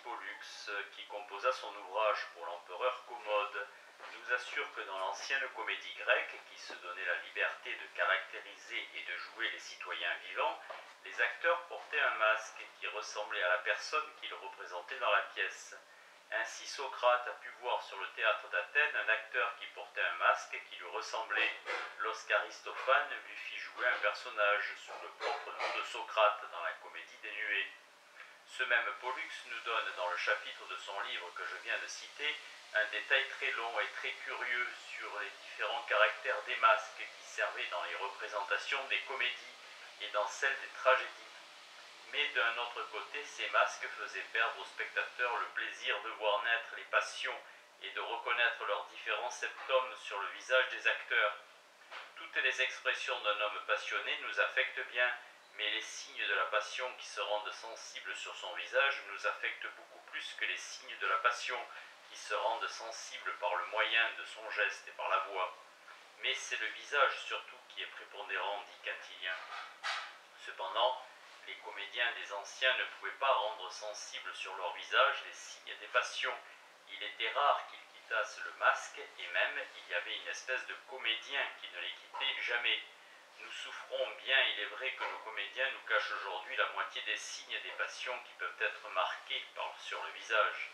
Pollux, qui composa son ouvrage pour l'empereur Commode, nous assure que dans l'ancienne comédie grecque, qui se donnait la liberté de caractériser et de jouer les citoyens vivants, les acteurs portaient un masque qui ressemblait à la personne qu'ils représentaient dans la pièce. Ainsi Socrate a pu voir sur le théâtre d'Athènes un acteur qui portait un masque qui lui ressemblait lorsqu'Aristophane lui fit jouer un personnage sous le propre nom de Socrate dans la comédie des nuées. Ce même Pollux nous donne dans le chapitre de son livre que je viens de citer un détail très long et très curieux sur les différents caractères des masques qui servaient dans les représentations des comédies et dans celles des tragédies. Mais d'un autre côté, ces masques faisaient perdre aux spectateurs le plaisir de voir naître les passions et de reconnaître leurs différents symptômes sur le visage des acteurs. Toutes les expressions d'un homme passionné nous affectent bien, mais les signes de la passion qui se rendent sensibles sur son visage nous affectent beaucoup plus que les signes de la passion qui se rendent sensibles par le moyen de son geste et par la voix. Mais c'est le visage surtout qui est prépondérant, dit Quintilien. Cependant, les comédiens des anciens ne pouvaient pas rendre sensibles sur leur visage les signes des passions. Il était rare qu'ils quittassent le masque, et même il y avait une espèce de comédien qui ne les quittait jamais. Nous souffrons bien, il est vrai que nos comédiens nous cachent aujourd'hui la moitié des signes des passions qui peuvent être marqués sur le visage.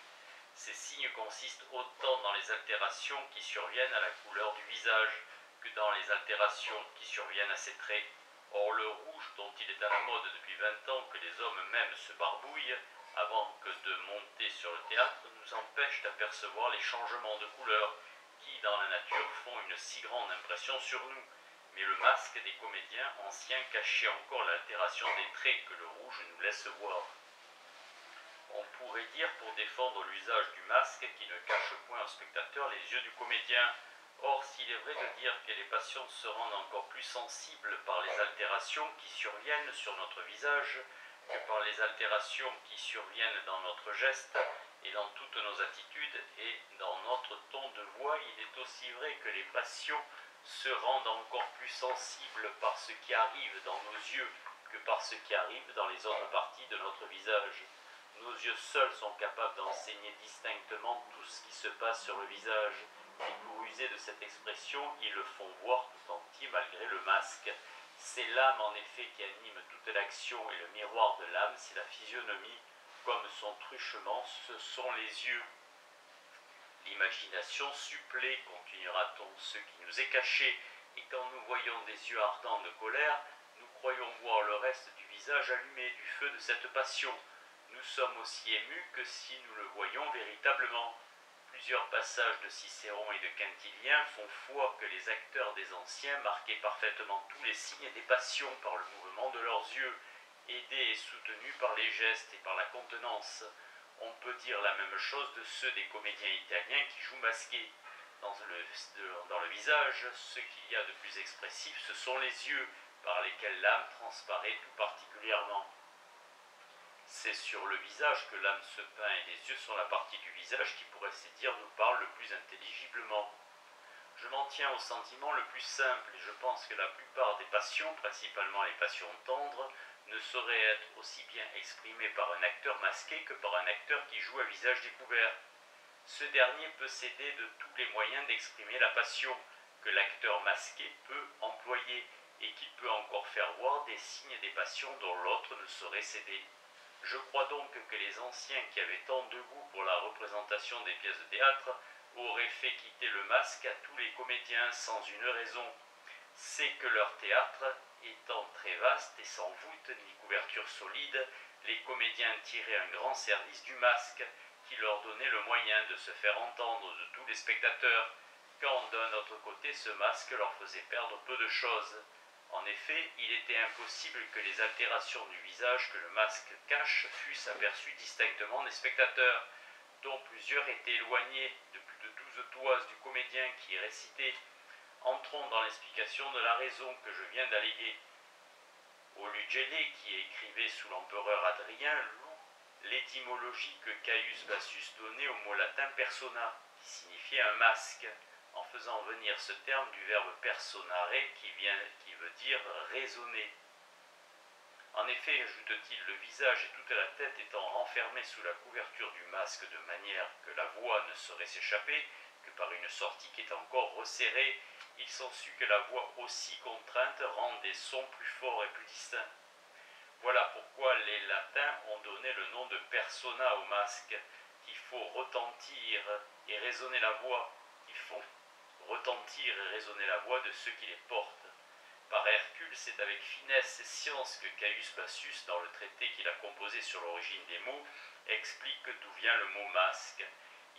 Ces signes consistent autant dans les altérations qui surviennent à la couleur du visage que dans les altérations qui surviennent à ses traits. Or le rouge, dont il est à la mode depuis 20 ans que les hommes même se barbouillent avant que de monter sur le théâtre, nous empêche d'apercevoir les changements de couleur qui, dans la nature, font une si grande impression sur nous. Mais le masque des comédiens anciens cachait encore l'altération des traits que le rouge nous laisse voir. On pourrait dire, pour défendre l'usage du masque, qui ne cache point au spectateur les yeux du comédien. Or, s'il est vrai de dire que les passions se rendent encore plus sensibles par les altérations qui surviennent sur notre visage que par les altérations qui surviennent dans notre geste et dans toutes nos attitudes et dans notre ton de voix, il est aussi vrai que les passions se rendent encore plus sensibles par ce qui arrive dans nos yeux que par ce qui arrive dans les autres parties de notre visage. Nos yeux seuls sont capables d'enseigner distinctement tout ce qui se passe sur le visage, et pour user de cette expression, ils le font voir tout entier malgré le masque. C'est l'âme en effet qui anime toute l'action, et le miroir de l'âme, c'est la physionomie, comme son truchement, ce sont les yeux. L'imagination supplée, continuera-t-on, ce qui nous est caché, et quand nous voyons des yeux ardents de colère, nous croyons voir le reste du visage allumé du feu de cette passion. Nous sommes aussi émus que si nous le voyions véritablement. Plusieurs passages de Cicéron et de Quintilien font foi que les acteurs des anciens marquaient parfaitement tous les signes des passions par le mouvement de leurs yeux, aidés et soutenus par les gestes et par la contenance. On peut dire la même chose de ceux des comédiens italiens qui jouent masqués. Dans le visage, ce qu'il y a de plus expressif, ce sont les yeux, par lesquels l'âme transparaît tout particulièrement. C'est sur le visage que l'âme se peint, et les yeux sont la partie du visage qui, pour ainsi dire, nous parle le plus intelligiblement. Je m'en tiens au sentiment le plus simple, et je pense que la plupart des passions, principalement les passions tendres, ne sauraient être aussi bien exprimées par un acteur masqué que par un acteur qui joue à visage découvert. Ce dernier peut s'aider de tous les moyens d'exprimer la passion, que l'acteur masqué peut employer, et qui peut encore faire voir des signes des passions dont l'autre ne saurait s'aider. Je crois donc que les anciens qui avaient tant de goût pour la représentation des pièces de théâtre auraient fait quitter le masque à tous les comédiens sans une raison. C'est que leur théâtre, étant très vaste et sans voûte ni couverture solide, les comédiens tiraient un grand service du masque qui leur donnait le moyen de se faire entendre de tous les spectateurs, quand d'un autre côté ce masque leur faisait perdre peu de choses. En effet, il était impossible que les altérations du visage que le masque cache fussent aperçues distinctement des spectateurs, dont plusieurs étaient éloignés de plus de 12 toises du comédien qui récitait. Entrons dans l'explication de la raison que je viens d'alléguer. Olugele, qui écrivait sous l'empereur Adrien, loue l'étymologie que Caius Bassus donnait au mot latin persona, qui signifiait un masque, en faisant venir ce terme du verbe personare qui veut dire raisonner. En effet, ajoute-t-il, le visage et toute la tête étant renfermés sous la couverture du masque de manière que la voix ne saurait s'échapper que par une sortie qui est encore resserrée, il s'ensuit que la voix aussi contrainte rend des sons plus forts et plus distincts. Voilà pourquoi les latins ont donné le nom de persona au masque, qui faut retentir et résonner la voix, qui font retentir et résonner la voix de ceux qui les portent. Par Hercule, c'est avec finesse et science que Caius Bassus, dans le traité qu'il a composé sur l'origine des mots, explique d'où vient le mot masque.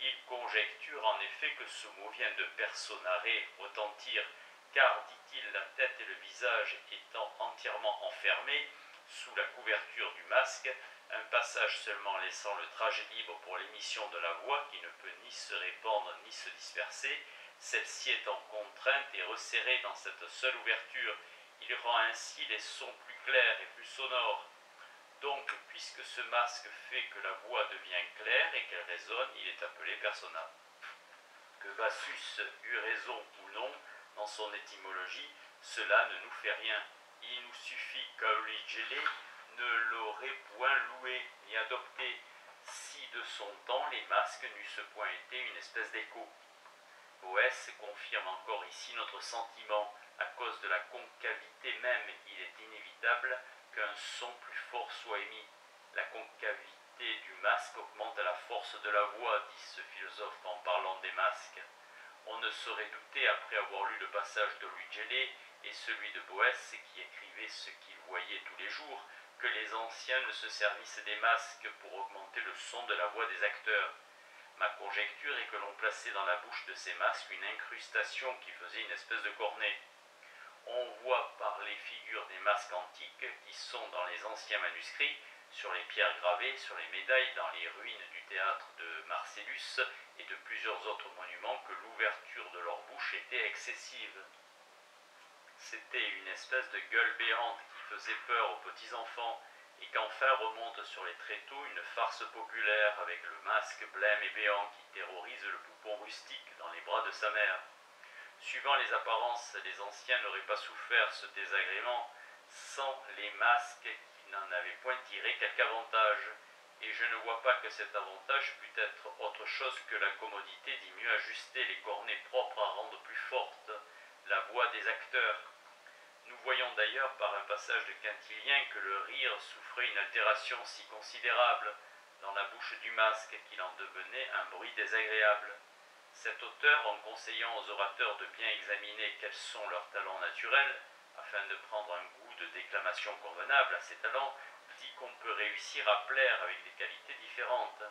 Il conjecture en effet que ce mot vient de personare, retentir, car, dit-il, la tête et le visage étant entièrement enfermés sous la couverture du masque, un passage seulement laissant le trajet libre pour l'émission de la voix qui ne peut ni se répandre ni se disperser, celle-ci étant contrainte et resserrée dans cette seule ouverture, il rend ainsi les sons plus clairs et plus sonores. Donc, puisque ce masque fait que la voix devient claire et qu'elle résonne, il est appelé persona. Que Bassus eut raison ou non dans son étymologie, cela ne nous fait rien. Il nous suffit qu'Aurigele ne l'aurait point loué ni adopté, si de son temps les masques n'eussent point été une espèce d'écho. Boès confirme encore ici notre sentiment. À cause de la concavité même, il est inévitable qu'un son plus fort soit émis. La concavité du masque augmente la force de la voix, dit ce philosophe en parlant des masques. On ne saurait douter, après avoir lu le passage d'Origele et celui de Boès, qui écrivait ce qu'il voyait tous les jours, que les anciens ne se servissent des masques pour augmenter le son de la voix des acteurs. Ma conjecture est que l'on plaçait dans la bouche de ces masques une incrustation qui faisait une espèce de cornet. On voit par les figures des masques antiques qui sont dans les anciens manuscrits, sur les pierres gravées, sur les médailles, dans les ruines du théâtre de Marcellus et de plusieurs autres monuments, que l'ouverture de leur bouche était excessive. C'était une espèce de gueule béante qui faisait peur aux petits enfants, et qu'enfin remonte sur les tréteaux une farce populaire avec le masque blême et béant qui terrorise le poupon rustique dans les bras de sa mère. Suivant les apparences, les anciens n'auraient pas souffert ce désagrément sans les masques qui n'en avaient point tiré quelque avantage, et je ne vois pas que cet avantage pût être autre chose que la commodité d'y mieux ajuster les cornets propres à rendre plus forte la voix des acteurs. Nous voyons d'ailleurs par un passage de Quintilien que le rire souffrait une altération si considérable dans la bouche du masque qu'il en devenait un bruit désagréable. Cet auteur, en conseillant aux orateurs de bien examiner quels sont leurs talents naturels, afin de prendre un goût de déclamation convenable à ces talents, dit qu'on peut réussir à plaire avec des qualités différentes.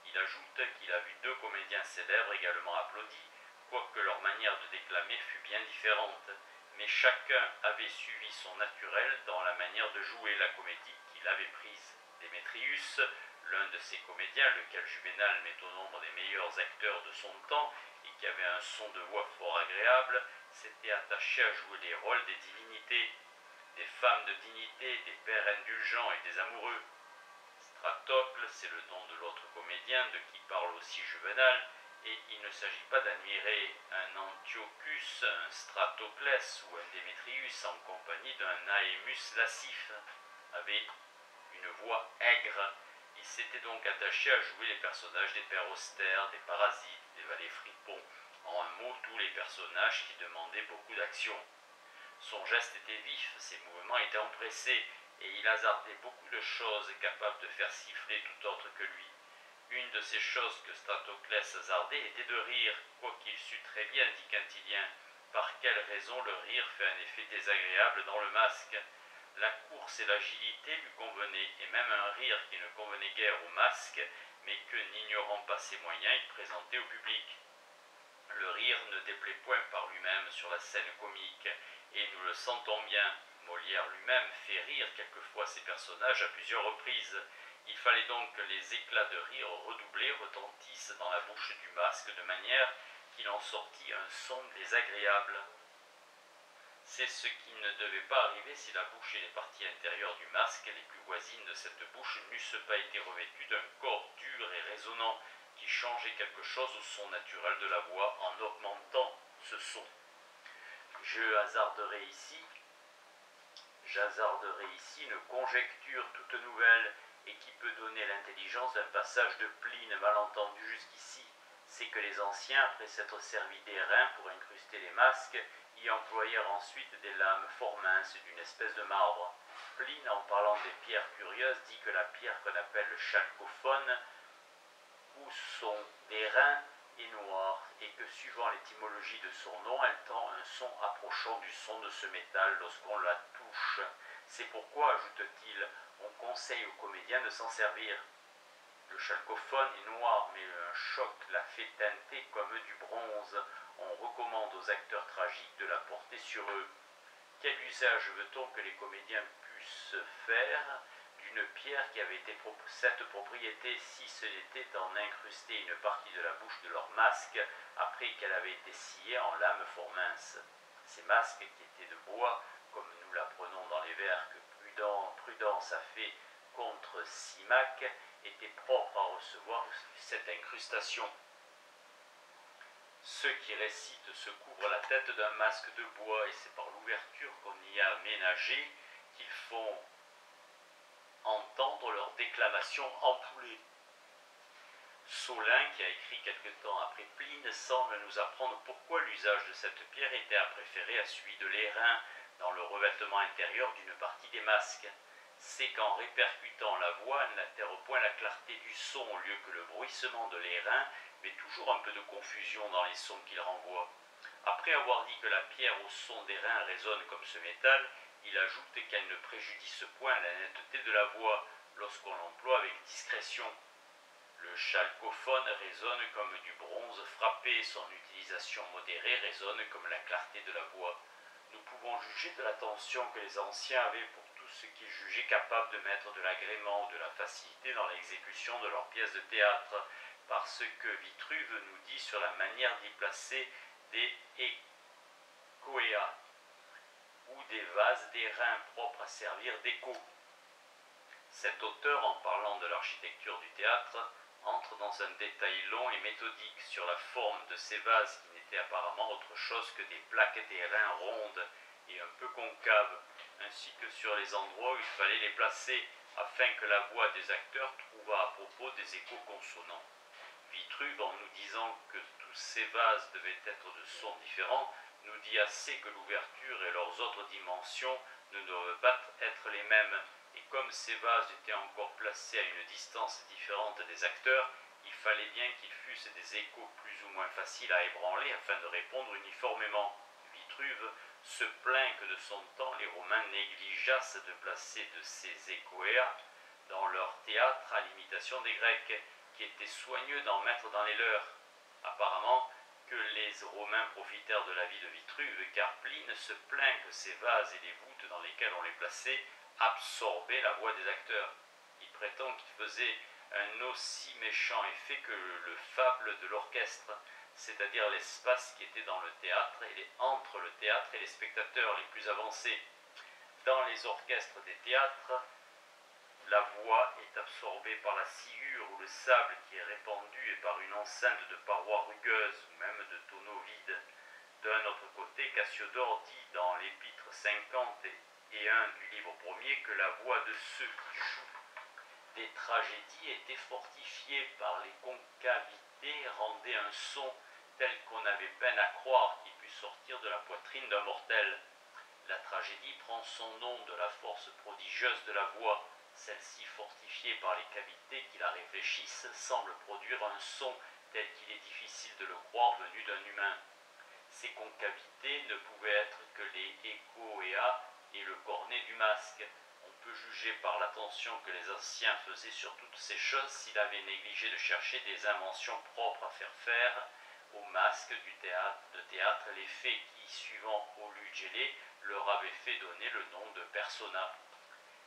Il ajoute qu'il a vu 2 comédiens célèbres également applaudis, quoique leur manière de déclamer fût bien différente, mais chacun avait suivi son naturel dans la manière de jouer la comédie qu'il avait prise. Démétrius, l'un de ces comédiens, lequel Juvénal met au nombre des meilleurs acteurs de son temps et qui avait un son de voix fort agréable, s'était attaché à jouer les rôles des divinités, des femmes de dignité, des pères indulgents et des amoureux. Stratocle, c'est le nom de l'autre comédien de qui parle aussi Juvénal, et il ne s'agit pas d'admirer un Antiochus, un Stratoclès ou un Démétrius en compagnie d'un Aémus lascif, avec une voix aigre. Il s'était donc attaché à jouer les personnages des pères austères, des parasites, des valets fripons, en un mot tous les personnages qui demandaient beaucoup d'action. Son geste était vif, ses mouvements étaient empressés, et il hasardait beaucoup de choses capables de faire siffler tout autre que lui. Une de ces choses que Stratoclès hasardait était de rire, quoiqu'il sût très bien, dit Quintilien, par quelle raison le rire fait un effet désagréable dans le masque. La course et l'agilité lui convenaient, et même un rire qui ne convenait guère au masque, mais que, n'ignorant pas ses moyens, il présentait au public. Le rire ne déplaît point par lui-même sur la scène comique, et nous le sentons bien. Molière lui-même fait rire quelquefois ses personnages à plusieurs reprises. Il fallait donc que les éclats de rire redoublés retentissent dans la bouche du masque de manière qu'il en sortit un son désagréable. C'est ce qui ne devait pas arriver si la bouche et les parties intérieures du masque, les plus voisines de cette bouche, n'eussent pas été revêtues d'un corps dur et résonnant qui changeait quelque chose au son naturel de la voix en augmentant ce son. Je hasarderai ici J'hasarderai ici une conjecture toute nouvelle et qui peut donner l'intelligence d'un passage de Pline mal entendu jusqu'ici. C'est que les anciens, après s'être servis d'airain pour incruster les masques, y employèrent ensuite des lames fort minces d'une espèce de marbre. Pline, en parlant des pierres curieuses, dit que la pierre qu'on appelle le chalcophone, où sont d'airain et noir, et que suivant l'étymologie de son nom, elle tend un son approchant du son de ce métal lorsqu'on la touche. C'est pourquoi, ajoute-t-il, on conseille aux comédiens de s'en servir. Le chalcophone est noir, mais un choc l'a fait teinter comme du bronze. On recommande aux acteurs tragiques de la porter sur eux. Quel usage veut-on que les comédiens puissent faire d'une pierre qui avait cette propriété si ce n'était d'en incruster une partie de la bouche de leur masque après qu'elle avait été sciée en lames fort minces? Ces masques qui étaient de bois, comme nous l'apprenons dans les vers que Prudence a fait contre Simac, étaient propres à recevoir cette incrustation. Ceux qui récitent se couvrent la tête d'un masque de bois et c'est par l'ouverture qu'on y a aménagé qu'ils font entendre leur déclamation ampoulée. Solin, qui a écrit quelque temps après Pline, semble nous apprendre pourquoi l'usage de cette pierre était à préférer à celui de l'airain dans le revêtement intérieur d'une partie des masques. C'est qu'en répercutant la voix, elle n'altère point la clarté du son au lieu que le bruissement de l'airain, mais toujours un peu de confusion dans les sons qu'il renvoie. Après avoir dit que la pierre au son d'airain résonne comme ce métal, il ajoute qu'elle ne préjudice point la netteté de la voix lorsqu'on l'emploie avec discrétion. Le chalcophone résonne comme du bronze frappé, son utilisation modérée résonne comme la clarté de la voix. Nous pouvons juger de l'attention que les anciens avaient pour tout ce qu'ils jugeaient capable de mettre de l'agrément ou de la facilité dans l'exécution de leurs pièces de théâtre, parce que Vitruve nous dit sur la manière d'y placer des échoéas, ou des vases d'airain propres à servir d'écho. Cet auteur, en parlant de l'architecture du théâtre, entre dans un détail long et méthodique sur la forme de ces vases qui n'étaient apparemment autre chose que des plaques d'airain rondes et un peu concaves, ainsi que sur les endroits où il fallait les placer, afin que la voix des acteurs trouvât à propos des échos consonants. Vitruve, en nous disant que tous ces vases devaient être de sons différents, nous dit assez que l'ouverture et leurs autres dimensions ne doivent pas être les mêmes, et comme ces vases étaient encore placés à une distance différente des acteurs, il fallait bien qu'ils fussent des échos plus ou moins faciles à ébranler afin de répondre uniformément. Vitruve se plaint que de son temps les Romains négligeassent de placer de ces échoéas dans leur théâtre à l'imitation des Grecs, qui étaient soigneux d'en mettre dans les leurs. Apparemment que les Romains profitèrent de la vie de Vitruve, car Pline se plaint que ces vases et les voûtes dans lesquelles on les plaçait absorbaient la voix des acteurs. Il prétend qu'ils faisaient un aussi méchant effet que le fable de l'orchestre, c'est-à-dire l'espace qui était dans le théâtre et entre le théâtre et les spectateurs les plus avancés. Dans les orchestres des théâtres, la voix est absorbée par la sciure ou le sable qui est répandu et par une enceinte de parois rugueuses ou même de tonneaux vides. D'un autre côté, Cassiodore dit dans l'épître 50 et 1 du livre 1er que la voix de ceux qui jouent des tragédies était fortifiée par les concavités, rendait un son tel qu'on avait peine à croire qu'il pût sortir de la poitrine d'un mortel. La tragédie prend son nom de la force prodigieuse de la voix. Celle-ci, fortifiée par les cavités qui la réfléchissent, semble produire un son tel qu'il est difficile de le croire venu d'un humain. Ces concavités ne pouvaient être que les échoéas et le cornet du masque. On peut juger par l'attention que les anciens faisaient sur toutes ces choses s'ils avaient négligé de chercher des inventions propres à faire au masque du théâtre l'effet qui, suivant Olugele, leur avait fait donner le nom de persona.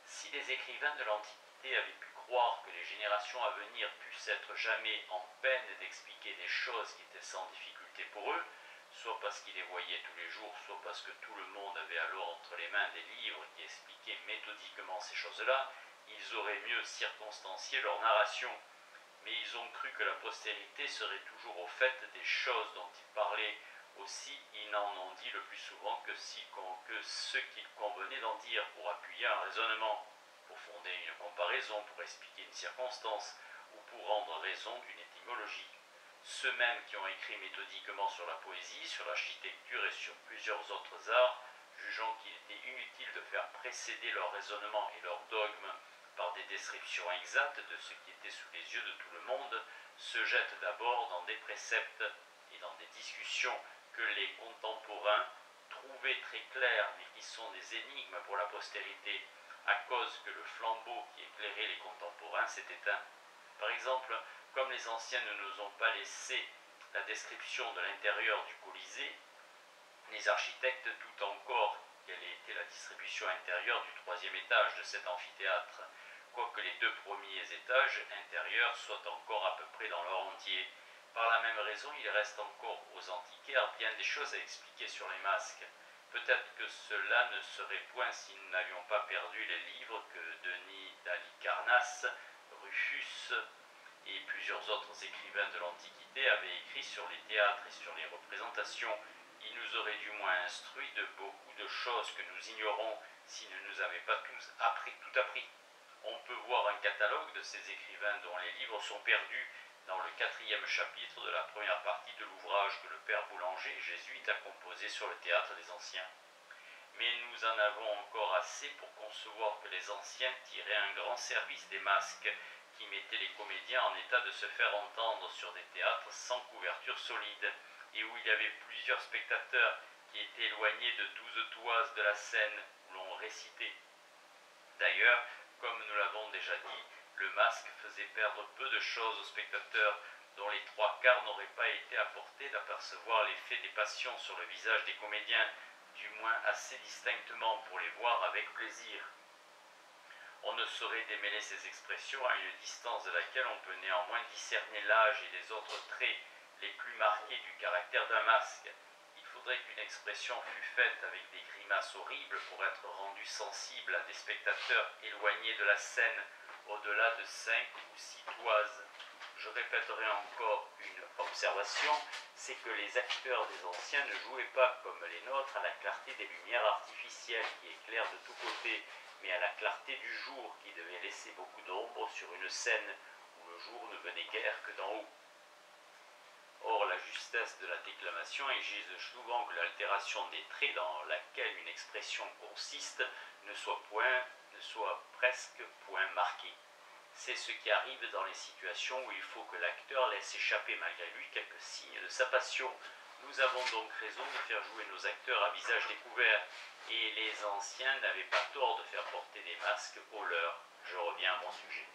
Si les écrivains de l'Antiquité avaient pu croire que les générations à venir pussent être jamais en peine d'expliquer des choses qui étaient sans difficulté pour eux, soit parce qu'ils les voyaient tous les jours, soit parce que tout le monde avait alors entre les mains des livres qui expliquaient méthodiquement ces choses-là, ils auraient mieux circonstancié leur narration. Mais ils ont cru que la postérité serait toujours au fait des choses dont ils parlaient, Aussi, ils n'en ont dit le plus souvent que ce qu'il convenait d'en dire pour appuyer un raisonnement, pour fonder une comparaison, pour expliquer une circonstance, ou pour rendre raison d'une étymologie. Ceux-mêmes qui ont écrit méthodiquement sur la poésie, sur l'architecture et sur plusieurs autres arts, jugeant qu'il était inutile de faire précéder leur raisonnement et leur dogme par des descriptions exactes de ce qui était sous les yeux de tout le monde, se jettent d'abord dans des préceptes et dans des discussions que les contemporains trouvaient très clairs, mais qui sont des énigmes pour la postérité, à cause que le flambeau qui éclairait les contemporains s'est éteint. Par exemple, comme les anciens ne nous ont pas laissé la description de l'intérieur du Colisée, les architectes doutent encore quelle ait été la distribution intérieure du troisième étage de cet amphithéâtre, quoique les deux premiers étages intérieurs soient encore à peu près dans leur entier. Par la même raison, il reste encore aux antiquaires bien des choses à expliquer sur les masques. Peut-être que cela ne serait point si nous n'avions pas perdu les livres que Denis d'Halicarnasse, Rufus et plusieurs autres écrivains de l'Antiquité avaient écrit sur les théâtres et sur les représentations. Ils nous auraient du moins instruits de beaucoup de choses que nous ignorons s'ils ne nous avaient pas tout appris. On peut voir un catalogue de ces écrivains dont les livres sont perdus dans le 4e chapitre de la première partie de l'ouvrage que le père Boulanger, jésuite, a composé sur le théâtre des anciens. Mais nous en avons encore assez pour concevoir que les anciens tiraient un grand service des masques qui mettaient les comédiens en état de se faire entendre sur des théâtres sans couverture solide et où il y avait plusieurs spectateurs qui étaient éloignés de 12 toises de la scène où l'on récitait. D'ailleurs, comme nous l'avons déjà dit, le masque faisait perdre peu de choses aux spectateurs, dont les 3/4 n'auraient pas été à portée d'apercevoir l'effet des passions sur le visage des comédiens, du moins assez distinctement pour les voir avec plaisir. On ne saurait démêler ces expressions à une distance de laquelle on peut néanmoins discerner l'âge et les autres traits les plus marqués du caractère d'un masque. Il faudrait qu'une expression fût faite avec des grimaces horribles pour être rendue sensible à des spectateurs éloignés de la scène au-delà de 5 ou 6 toises. Je répéterai encore une observation, c'est que les acteurs des anciens ne jouaient pas comme les nôtres à la clarté des lumières artificielles qui éclairent de tous côtés, mais à la clarté du jour qui devait laisser beaucoup d'ombre sur une scène où le jour ne venait guère que d'en haut. Or, la justesse de la déclamation exige souvent que l'altération des traits dans laquelle une expression consiste ne soit presque point marquée. C'est ce qui arrive dans les situations où il faut que l'acteur laisse échapper malgré lui quelques signes de sa passion. Nous avons donc raison de faire jouer nos acteurs à visage découvert, et les anciens n'avaient pas tort de faire porter des masques aux leurs. Je reviens à mon sujet.